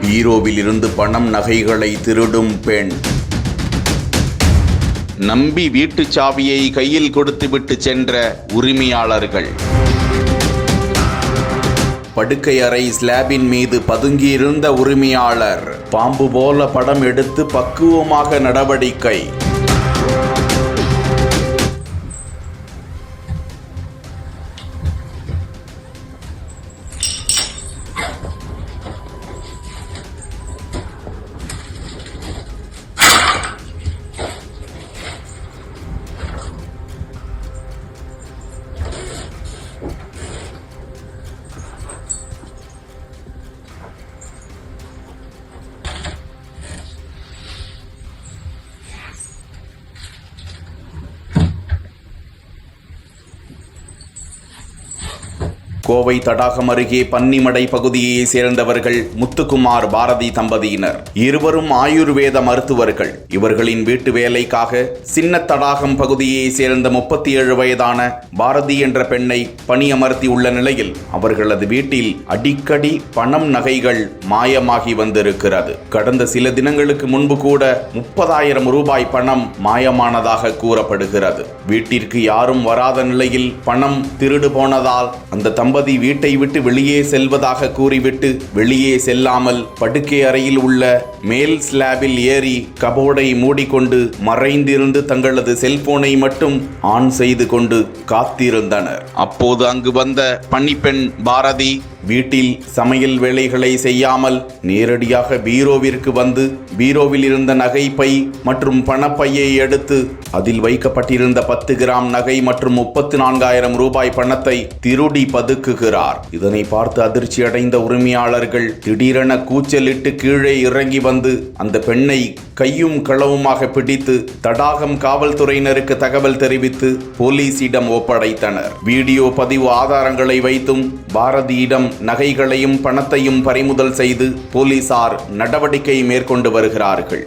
பீரோவில் இருந்து பணம் நகைகளை திருடும் பெண். நம்பி வீட்டுச் சாவியை கையில் கொடுத்துவிட்டு சென்ற உரிமையாளர்கள். படுக்கை அறை ஸ்லாபின் மீது பதுங்கியிருந்த உரிமையாளர் பாம்பு போல படம் எடுத்து பக்குவமாக நடவடிக்கை. கோவை தடாகம் அருகே பன்னிமடை பகுதியை சேர்ந்தவர்கள் முத்துக்குமார் பாரதி தம்பதியினர். இருவரும் ஆயுர்வேத மருத்துவர்கள். இவர்களின் வீட்டு வேலைக்காக சின்ன தடாகம் பகுதியை சேர்ந்த 37 வயதான பாரதி என்ற பெண்ணை பணியமர்த்தி உள்ள நிலையில் அவர்களது வீட்டில் அடிக்கடி பணம் நகைகள் மாயமாகி வந்திருக்கிறது. கடந்த சில தினங்களுக்கு முன்பு கூட 30,000 ரூபாய் பணம் மாயமானதாக கூறப்படுகிறது. வீட்டிற்கு யாரும் வராத நிலையில் பணம் திருடு போனதால் அந்த தம்பதி வீட்டை விட்டு வெளியே செல்வதாக கூறிவிட்டு வெளியே செல்லாமல் படுக்கை அறையில் உள்ள மேல் ஸ்லாபில் ஏறி கபோர்டை மூடிக்கொண்டு மறைந்திருந்து தங்களது செல்போனை மட்டும் ஆன் செய்து கொண்டு காத்திருந்தனர். அப்போது அங்கு வந்த பணிப்பெண் பாரதி வீட்டில் சமையல் வேலைகளை செய்யாமல் நேரடியாக பீரோவிற்கு வந்து பீரோவில் இருந்த நகை பை மற்றும் பணப்பையை எடுத்து அதில் வைக்கப்பட்டிருந்த 10 கிராம் நகை மற்றும் 34,000 ரூபாய் பணத்தை திருடி பதுக்குகிறார். இதனை பார்த்து அதிர்ச்சி அடைந்த உரிமையாளர்கள் திடீரென கூச்சலிட்டு கீழே இறங்கி வந்து அந்த பெண்ணை கையும் களவுமாக பிடித்து தடாகம் காவல்துறையினருக்கு தகவல் தெரிவித்து போலீசிடம் ஒப்படைத்தனர். வீடியோ பதிவு ஆதாரங்களை வைத்தும் பாரதியிடம் நகைகளையும் பணத்தையும் பறிமுதல் செய்து போலீசார் நடவடிக்கை மேற்கொண்டு வருகிறார்கள்.